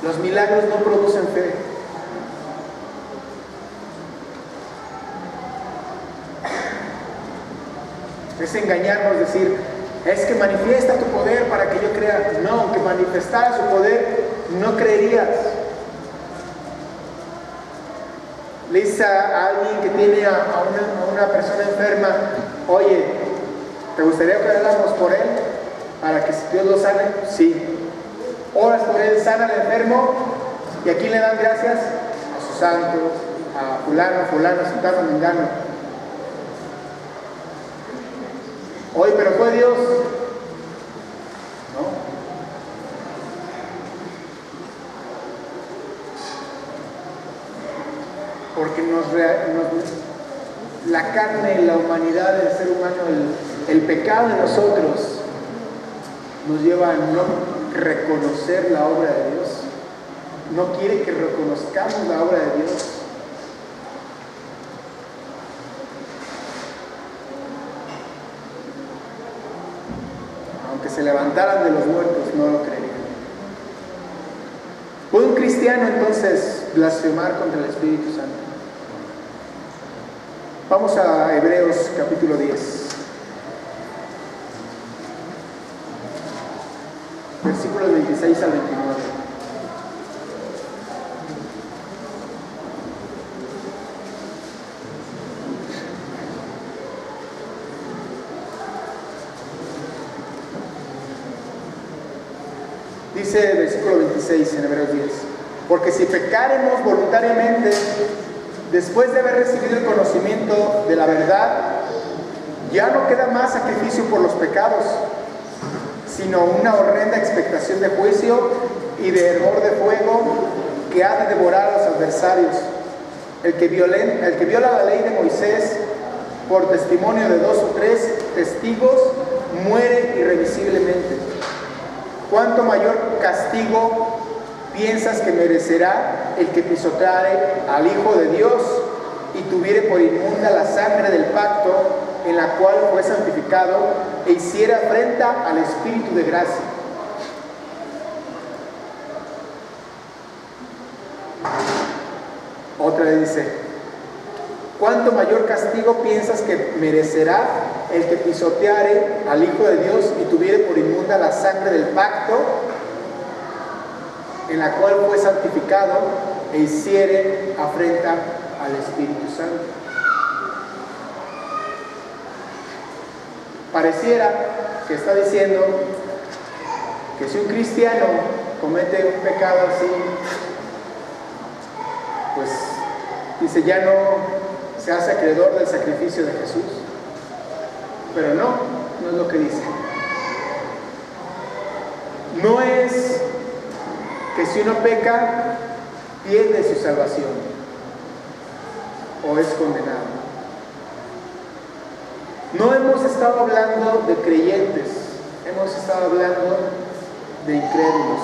Los milagros no producen fe. Es engañarnos, decir: es que manifiesta tu poder para que yo crea. No, aunque manifestara su poder, no creerías. Le dice a alguien que tiene a una persona enferma: oye, ¿te gustaría que oráramos por él para que Dios lo sane? Sí. Oras por él, sana al enfermo, y aquí le dan gracias a sus santos, a fulano, sultano, mengano. Oye, pero fue Dios. porque la carne, la humanidad del ser humano, el pecado de nosotros nos lleva a no reconocer la obra de Dios. No quiere que reconozcamos la obra de Dios. Aunque se levantaran de los muertos, no lo creerían. ¿Puede un cristiano entonces blasfemar contra el Espíritu Santo? Vamos a Hebreos capítulo 10. Versículos 26 al 29. Dice el versículo 26 en Hebreos 10: porque si pecaremos voluntariamente, después de haber recibido el conocimiento de la verdad, ya no queda más sacrificio por los pecados, sino una horrenda expectación de juicio y de hervor de fuego que ha de devorar a los adversarios. El que viola la ley de Moisés por testimonio de 2 o 3 testigos muere irremisiblemente. ¿Cuánto mayor castigo piensas que merecerá el que pisoteare al Hijo de Dios y tuviere por inmunda la sangre del pacto en la cual fue santificado e hiciera afrenta al Espíritu de gracia? Otra vez dice: ¿cuánto mayor castigo piensas que merecerá el que pisoteare al Hijo de Dios y tuviere por inmunda la sangre del pacto en la cual fue santificado e hiciere afrenta al Espíritu Santo? Pareciera que está diciendo que si un cristiano comete un pecado así, pues dice, ya no se hace acreedor del sacrificio de Jesús. Pero no es lo que dice. No es que si uno peca, pierde su salvación o es condenado. No hemos estado hablando de creyentes, hemos estado hablando de incrédulos,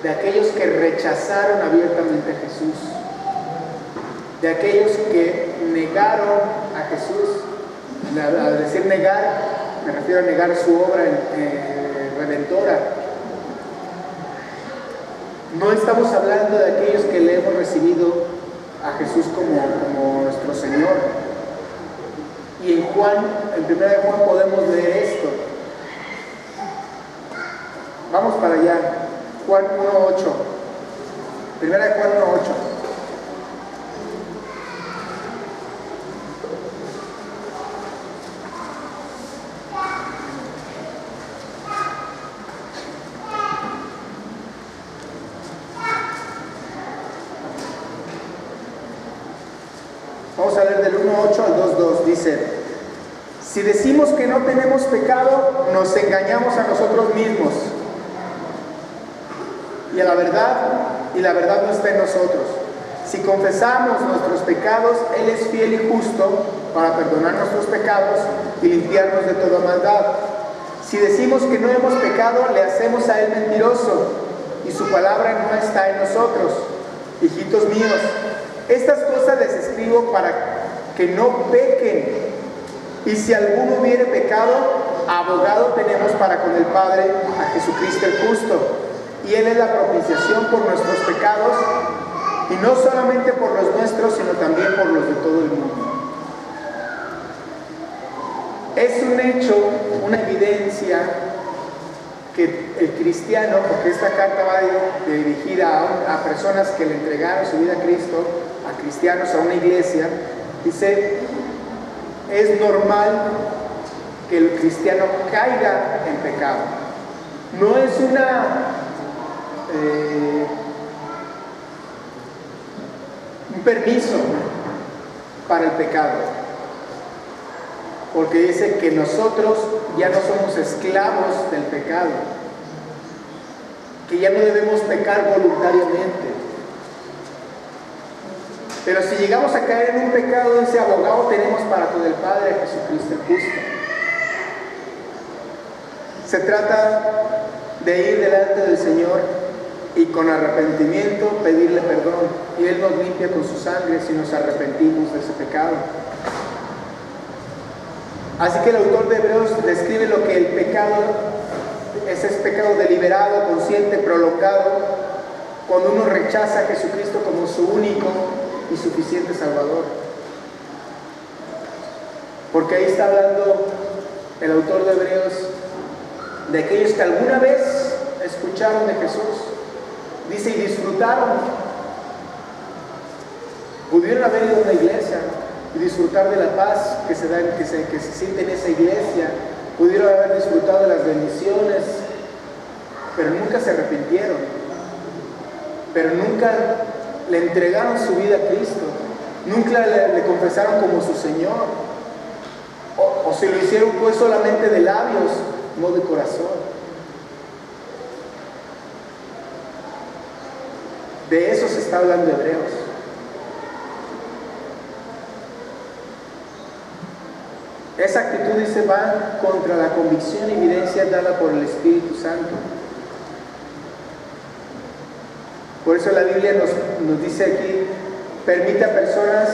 de aquellos que rechazaron abiertamente a Jesús, de aquellos que negaron a Jesús. Al decir negar, me refiero a negar su obra redentora. No estamos hablando de aquellos que le hemos recibido a Jesús como nuestro Señor. Y en 1 Juan podemos leer esto. Vamos para allá. Juan 1:8. 1 Juan 1:8. Vamos a leer del 1:8 al 2:2. Dice: si decimos que no tenemos pecado, nos engañamos a nosotros mismos. Y la verdad no está en nosotros. Si confesamos nuestros pecados, Él es fiel y justo para perdonar nuestros pecados y limpiarnos de toda maldad. Si decimos que no hemos pecado, le hacemos a Él mentiroso, y su palabra no está en nosotros. Hijitos míos, estas cosas les escribo para que no pequen. Y si alguno hubiere pecado, abogado tenemos para con el Padre, a Jesucristo el justo. Y Él es la propiciación por nuestros pecados, y no solamente por los nuestros, sino también por los de todo el mundo. Es un hecho, una evidencia, que el cristiano, porque esta carta va dirigida a personas que le entregaron su vida a Cristo, a cristianos, a una iglesia, dice, es normal que el cristiano caiga en pecado. No es un permiso para el pecado, porque dice que nosotros ya no somos esclavos del pecado, que ya no debemos pecar voluntariamente. Pero si llegamos a caer en un pecado, ese abogado tenemos para con el Padre, Jesucristo el justo. Se trata de ir delante del Señor y con arrepentimiento pedirle perdón. Y Él nos limpia con su sangre si nos arrepentimos de ese pecado. Así que el autor de Hebreos describe lo que el pecado es pecado deliberado, consciente, prolongado, cuando uno rechaza a Jesucristo como su único y suficiente Salvador. Porque ahí está hablando el autor de Hebreos de aquellos que alguna vez escucharon de Jesús. Dice, y disfrutaron. Pudieron haber ido a una iglesia y disfrutar de la paz que se da, que se siente en esa iglesia. Pudieron haber disfrutado de las bendiciones, pero nunca se arrepintieron. Pero nunca le entregaron su vida a Cristo. Nunca le confesaron como su Señor. O si lo hicieron pues solamente de labios, no de corazón. De eso se está hablando Hebreos. Esa actitud, dice, va contra la convicción y evidencia dada por el Espíritu Santo. Por eso la Biblia nos dice aquí, permite a personas,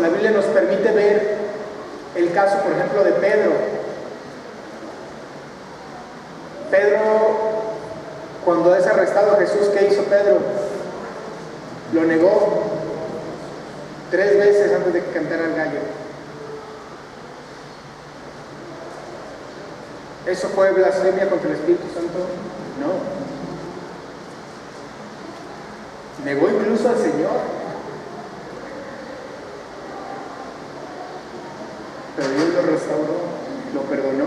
la Biblia nos permite ver el caso, por ejemplo, de Pedro. Pedro, cuando es arrestado Jesús, ¿qué hizo Pedro? Lo negó 3 veces antes de que cantara el gallo. ¿Eso fue blasfemia contra el Espíritu Santo? No. Negó incluso al Señor. Pero Dios lo restauró, lo perdonó.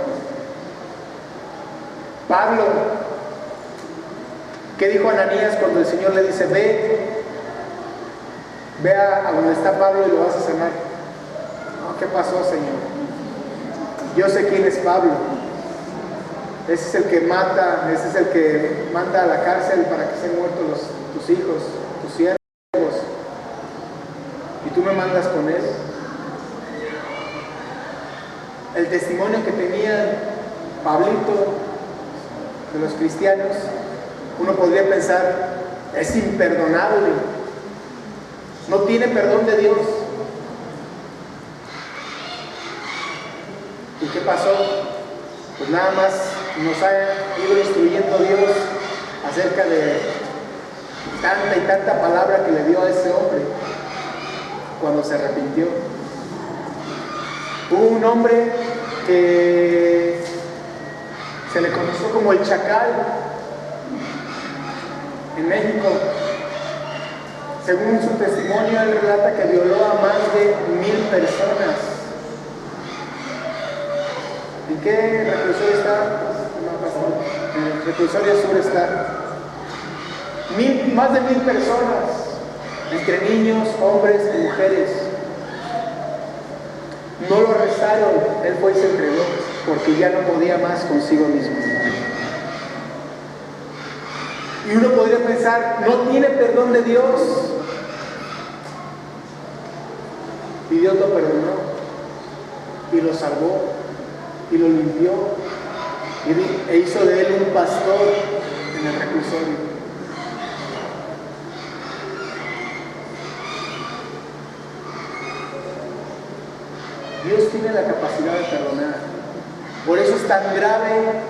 Pablo, ¿qué dijo Ananías cuando el Señor le dice, ve a donde está Pablo y lo vas a sanar? No, ¿qué pasó, Señor? Yo sé quién es Pablo. Ese es el que mata, ese es el que manda a la cárcel para que sean muertos tus hijos, tus siervos. Y tú me mandas con él. El testimonio que tenía Pablito de los cristianos, uno podría pensar, es imperdonable. No tiene perdón de Dios. ¿Y qué pasó? Pues nada más nos ha ido instruyendo Dios acerca de tanta y tanta palabra que le dio a ese hombre cuando se arrepintió. Hubo un hombre que se le conoció como el Chacal en México. Según su testimonio, él relata que violó a más de 1000 personas. ¿En qué reclusorio está? En el reclusorio sur está. Más de 1000 personas, entre niños, hombres y mujeres. No lo arrestaron, él fue y se entregó, porque ya no podía más consigo mismo. Y uno podría pensar, no tiene perdón de Dios. Y Dios lo perdonó, y lo salvó, y lo limpió, e hizo de él un pastor en el reclusorio. Dios tiene la capacidad de perdonar. Por eso es tan grave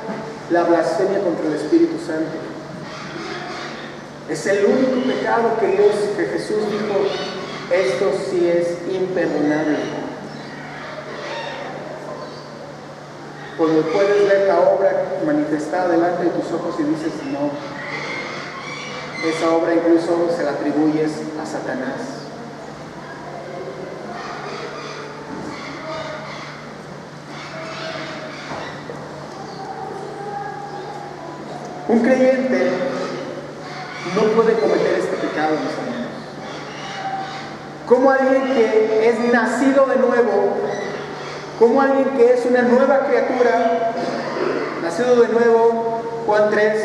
la blasfemia contra el Espíritu Santo. Es el único pecado que Jesús dijo, esto sí es imperdonable. Cuando puedes ver la obra manifestada delante de tus ojos y dices, no, esa obra incluso se la atribuyes a Satanás. Un creyente no puede cometer este pecado, mis amigos. Como alguien que es nacido de nuevo, como alguien que es una nueva criatura, nacido de nuevo, Juan 3,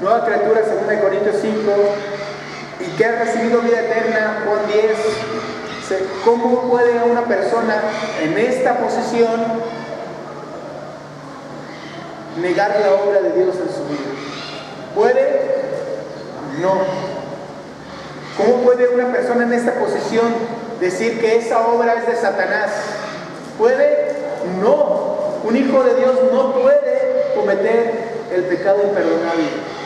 nueva criatura, 2 Corintios 5, y que ha recibido vida eterna, Juan 10. ¿Cómo puede una persona en esta posición negar la obra de Dios en su vida? ¿Puede? No. ¿Cómo puede una persona en esta posición decir que esa obra es de Satanás? ¿Puede? No. Un hijo de Dios no puede cometer el pecado imperdonable.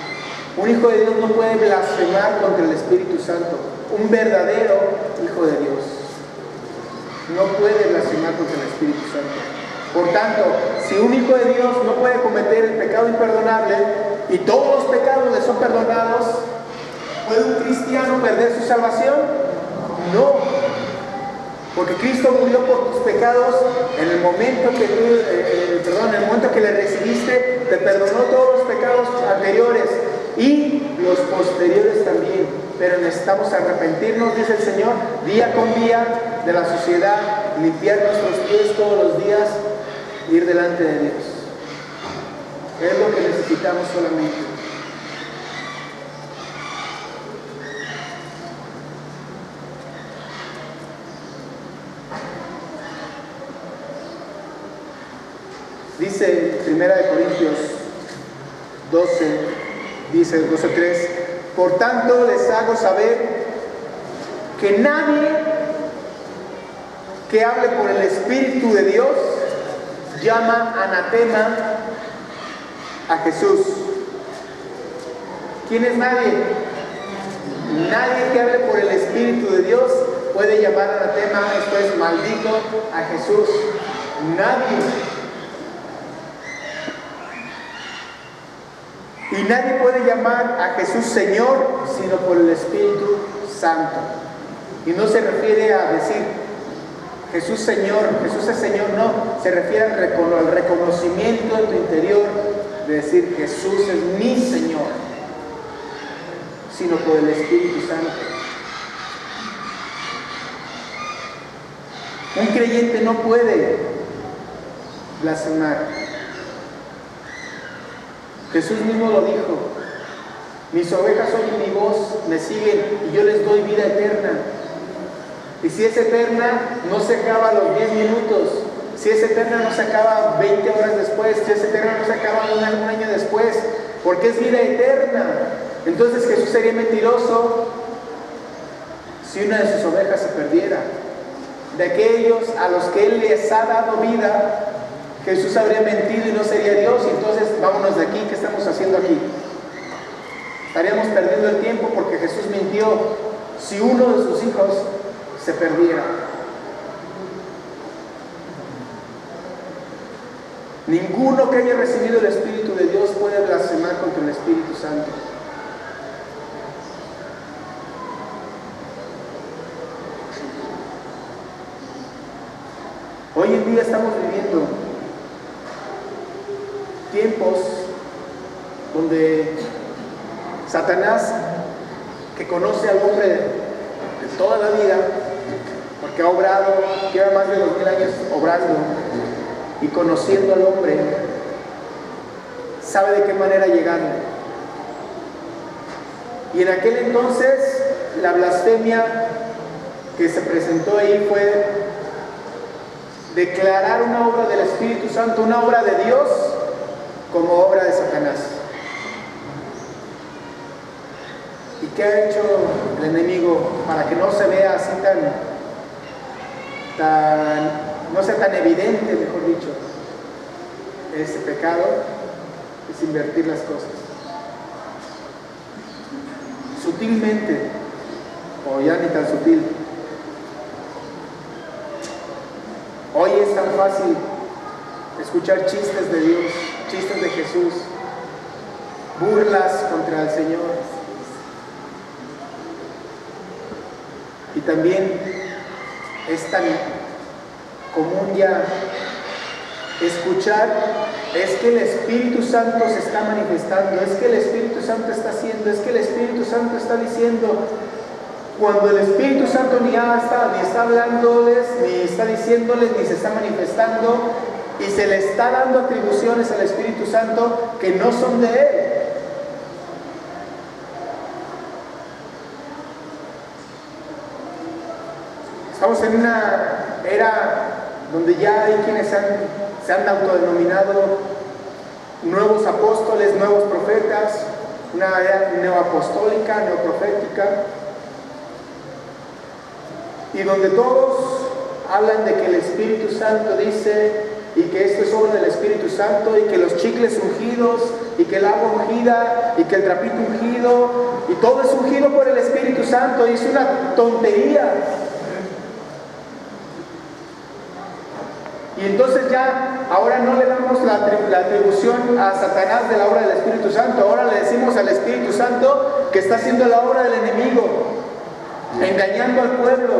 Un hijo de Dios no puede blasfemar contra el Espíritu Santo. Un verdadero hijo de Dios no puede blasfemar contra el Espíritu Santo. Por tanto, si un hijo de Dios no puede cometer el pecado imperdonable y todos los pecados le son perdonados, ¿puede un cristiano perder su salvación? No. Porque Cristo murió por tus pecados en el momento que en el momento que le recibiste, te perdonó todos los pecados anteriores y los posteriores también. Pero necesitamos arrepentirnos, dice el Señor, día con día de la sociedad, limpiar nuestros pies todos los días, ir delante de Dios. Es lo que necesitamos solamente. Dice 1 Corintios 12, dice 12:3, por tanto les hago saber que nadie que hable por el Espíritu de Dios llama anatema a Jesús. ¿Quién es nadie? Nadie que hable por el Espíritu de Dios puede llamar anatema, esto es maldito, a Jesús. Nadie. Y nadie puede llamar a Jesús Señor sino por el Espíritu Santo. Y no se refiere a decir Jesús Señor, Jesús es Señor, no. Se refiere al reconocimiento en tu interior de decir Jesús es mi Señor, sino por el Espíritu Santo. Un creyente no puede blasfemar. Jesús mismo lo dijo, mis ovejas oyen mi voz, me siguen y yo les doy vida eterna. Y si es eterna, no se acaba a los 10 minutos. Si es eterna, no se acaba 20 horas después. Si es eterna, no se acaba un año después. Porque es vida eterna. Entonces Jesús sería mentiroso si una de sus ovejas se perdiera. De aquellos a los que Él les ha dado vida, Jesús habría mentido y no sería Dios, y entonces vámonos de aquí, ¿qué estamos haciendo aquí? Estaríamos perdiendo el tiempo porque Jesús mintió si uno de sus hijos se perdiera. Ninguno que haya recibido el Espíritu de Dios puede blasfemar contra el Espíritu Santo. Hoy en día estamos viviendo tiempos donde Satanás, que conoce al hombre de toda la vida, porque ha obrado, lleva más de 2000 años obrando y conociendo al hombre, sabe de qué manera llegarle. Y en aquel entonces la blasfemia que se presentó ahí fue declarar una obra del Espíritu Santo, una obra de Dios, como obra de Satanás. ¿Y qué ha hecho el enemigo para que no se vea así no sea tan evidente, mejor dicho, ese pecado? Es invertir las cosas. Sutilmente, o ya ni tan sutil. Hoy es tan fácil escuchar chistes de Dios, chistes de Jesús, burlas contra el Señor. Y también es tan común ya escuchar, es que el Espíritu Santo se está manifestando, es que el Espíritu Santo está haciendo, es que el Espíritu Santo está diciendo, cuando el Espíritu Santo ni está hablándoles, ni está diciéndoles, ni se está manifestando, y se le está dando atribuciones al Espíritu Santo que no son de Él. en una era donde ya hay quienes se han autodenominado nuevos apóstoles, nuevos profetas, una era neoapostólica, neoprofética, y donde todos hablan de que el Espíritu Santo dice, y que esto es obra del Espíritu Santo, y que los chicles ungidos, y que el agua ungida, y que el trapito ungido, y todo es ungido por el Espíritu Santo, y es una tontería. Y entonces ya, ahora no le damos la atribución a Satanás de la obra del Espíritu Santo, ahora le decimos al Espíritu Santo que está haciendo la obra del enemigo, engañando al pueblo.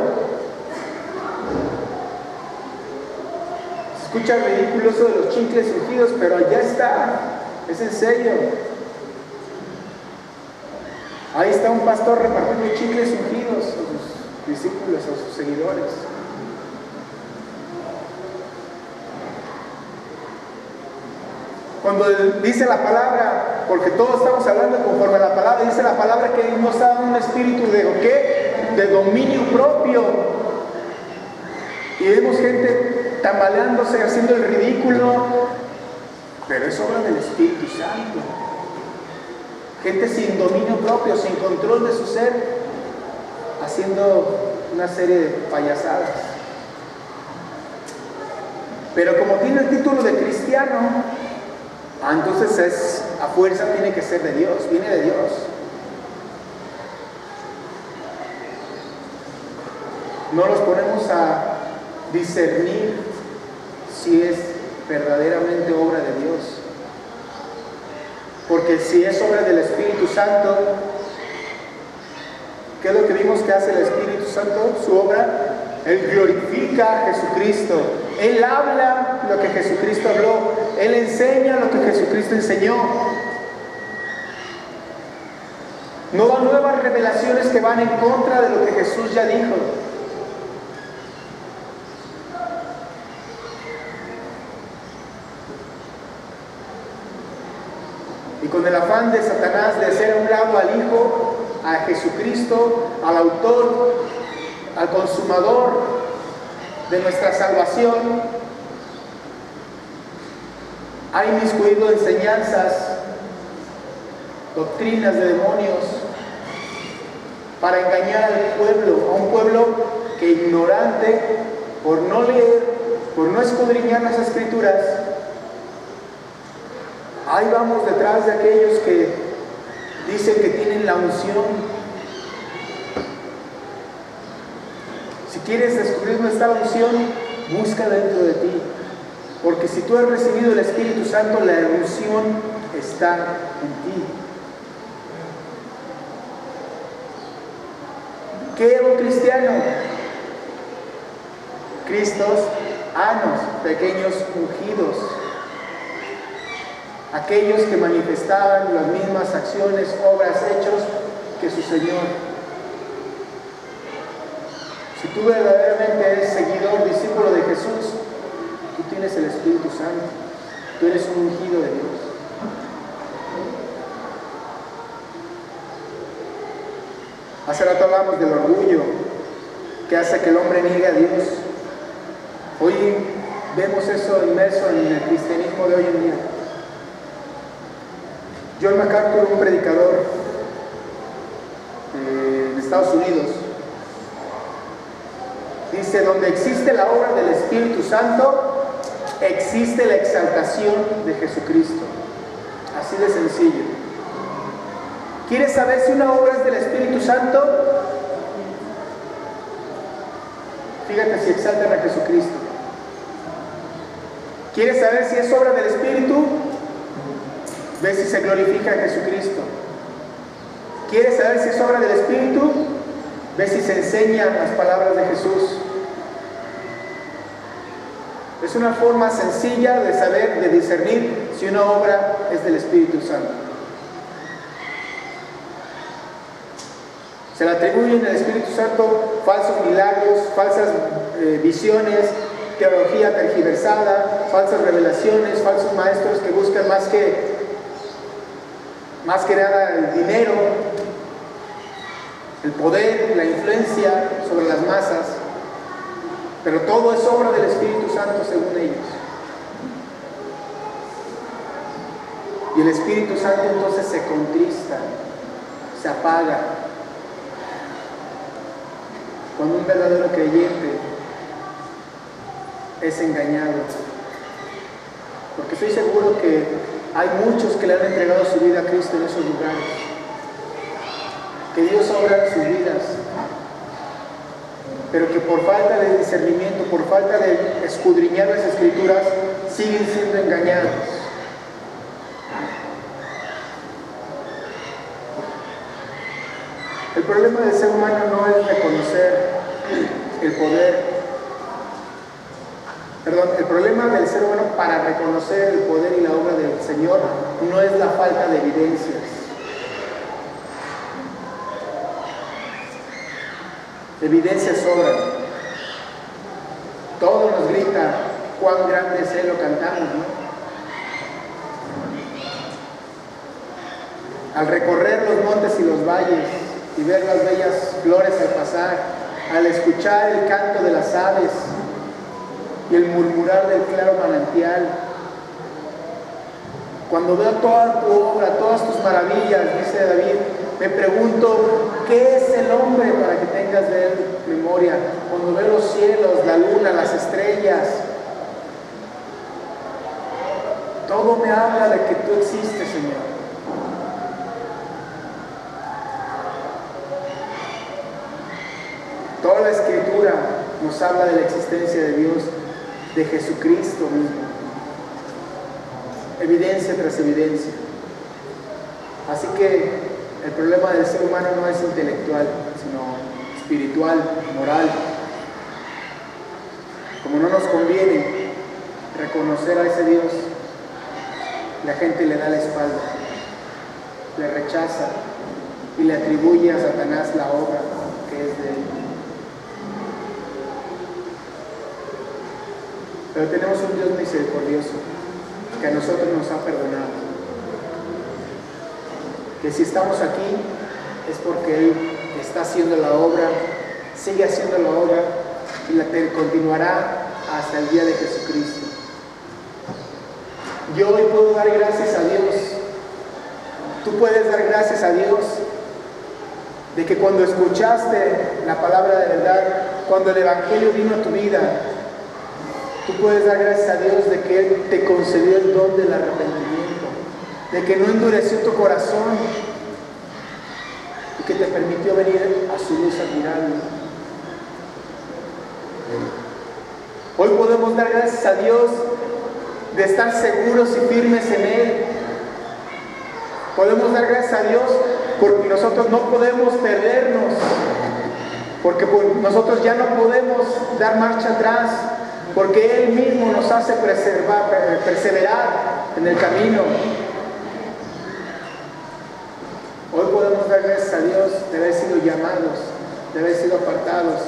Se escucha ridículo eso de los chicles ungidos, pero allá está, es en serio. Ahí está un pastor repartiendo chicles ungidos a sus discípulos, a sus seguidores. Cuando dice la palabra, porque todos estamos hablando conforme a la palabra, dice la palabra que Él nos da un espíritu de ¿qué? De dominio propio. Y vemos gente tambaleándose, haciendo el ridículo, pero es obra del Espíritu Santo. Gente sin dominio propio, sin control de su ser, haciendo una serie de payasadas. Pero como tiene el título de cristiano, entonces a fuerza tiene que ser de Dios, viene de Dios. No los ponemos a discernir si es verdaderamente obra de Dios. Porque si es obra del Espíritu Santo, ¿qué es lo que vimos que hace el Espíritu Santo? Su obra, Él glorifica a Jesucristo. Él habla lo que Jesucristo habló. Él enseña lo que Jesucristo enseñó. No da nuevas revelaciones que van en contra de lo que Jesús ya dijo. Y con el afán de Satanás de hacer a un lado al Hijo, a Jesucristo, al autor, al consumador de nuestra salvación, ha inmiscuido enseñanzas, doctrinas de demonios, para engañar al pueblo, a un pueblo que ignorante, por no leer, por no escudriñar las Escrituras, ahí vamos detrás de aquellos que dicen que tienen la unción. Si quieres descubrir nuestra unción, busca dentro de ti. Porque si tú has recibido el Espíritu Santo, la unción está en ti. ¿Qué es un cristiano? Cristos, anos, pequeños ungidos. Aquellos que manifestaban las mismas acciones, obras, hechos que su Señor. Si tú verdaderamente eres seguidor, discípulo de Jesús, tú tienes el Espíritu Santo, tú eres un ungido de Dios. Hace rato hablamos del orgullo que hace que el hombre niegue a Dios. Hoy vemos eso inmerso en el cristianismo de hoy en día. John MacArthur, un predicador en Estados Unidos, dice: donde existe la obra del Espíritu Santo, existe la exaltación de Jesucristo. Así de sencillo. ¿Quieres saber si una obra es del Espíritu Santo? Fíjate si exaltan a Jesucristo. ¿Quieres saber si es obra del Espíritu? Ve si se glorifica a Jesucristo. ¿Quieres saber si es obra del Espíritu? Ve si se enseñan las palabras de Jesús. Es una forma sencilla de saber, de discernir si una obra es del Espíritu Santo. Se le atribuyen al Espíritu Santo falsos milagros, falsas visiones, teología tergiversada, falsas revelaciones, falsos maestros que buscan más que nada el dinero, el poder, la influencia sobre las masas. Pero todo es obra del Espíritu Santo según ellos. Y el Espíritu Santo entonces se contrista, se apaga. Cuando un verdadero creyente es engañado. Porque estoy seguro que hay muchos que le han entregado su vida a Cristo en esos lugares. Que Dios obra en sus vidas. Pero que por falta de discernimiento, por falta de escudriñar las Escrituras, siguen siendo engañados. El problema del ser humano no es reconocer el poder. El problema del ser humano para reconocer el poder y la obra del Señor no es la falta de evidencias. Evidencias sobran. Todo nos grita cuán grande es Él, lo cantamos, ¿no? Al recorrer los montes y los valles y ver las bellas flores al pasar, al escuchar el canto de las aves y el murmurar del claro manantial, cuando veo toda tu obra, todas tus maravillas, dice David, me pregunto, ¿qué es el hombre para que tengas de él memoria? Cuando veo los cielos, la luna, las estrellas, todo me habla de que tú existes, Señor. Toda la Escritura nos habla de la existencia de Dios, de Jesucristo mismo. Evidencia tras evidencia. Así que el problema del ser humano no es intelectual, sino espiritual, moral. Como no nos conviene reconocer a ese Dios, la gente le da la espalda, le rechaza y le atribuye a Satanás la obra que es de él. Pero tenemos un Dios misericordioso que a nosotros nos ha perdonado. Que si estamos aquí es porque Él está haciendo la obra, sigue haciendo la obra y la continuará hasta el día de Jesucristo. Yo hoy puedo dar gracias a Dios. Tú puedes dar gracias a Dios de que cuando escuchaste la palabra de verdad, cuando el Evangelio vino a tu vida, tú puedes dar gracias a Dios de que Él te concedió el don del arrepentimiento, de que no endureció tu corazón y que te permitió venir a su luz admirable. Hoy podemos dar gracias a Dios de estar seguros y firmes en Él. Podemos dar gracias a Dios porque nosotros no podemos perdernos, porque nosotros ya no podemos dar marcha atrás, porque Él mismo nos hace perseverar en el camino. Hoy podemos dar gracias a Dios de haber sido llamados, de haber sido apartados,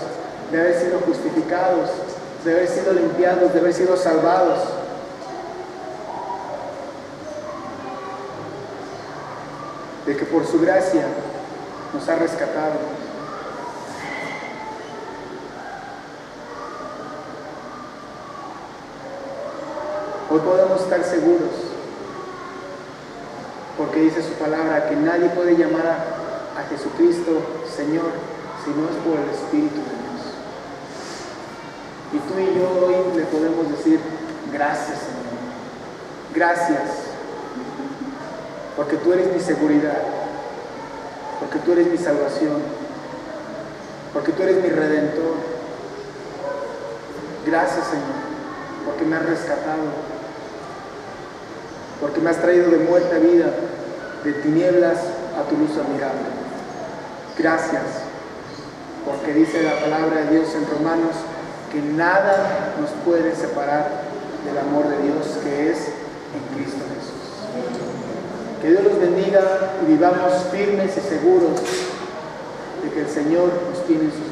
de haber sido justificados, de haber sido limpiados, de haber sido salvados. De que por su gracia nos ha rescatado. Hoy podemos estar seguros, porque dice su palabra que nadie puede llamar a Jesucristo Señor si no es por el Espíritu de Dios. Y tú y yo hoy le podemos decir gracias, Señor. Gracias, porque tú eres mi seguridad, porque tú eres mi salvación, porque tú eres mi redentor. Gracias, Señor, porque me has rescatado, porque me has traído de muerte a vida, de tinieblas a tu luz admirable. Gracias, porque dice la palabra de Dios en Romanos que nada nos puede separar del amor de Dios que es en Cristo Jesús. Que Dios los bendiga y vivamos firmes y seguros de que el Señor nos tiene en sus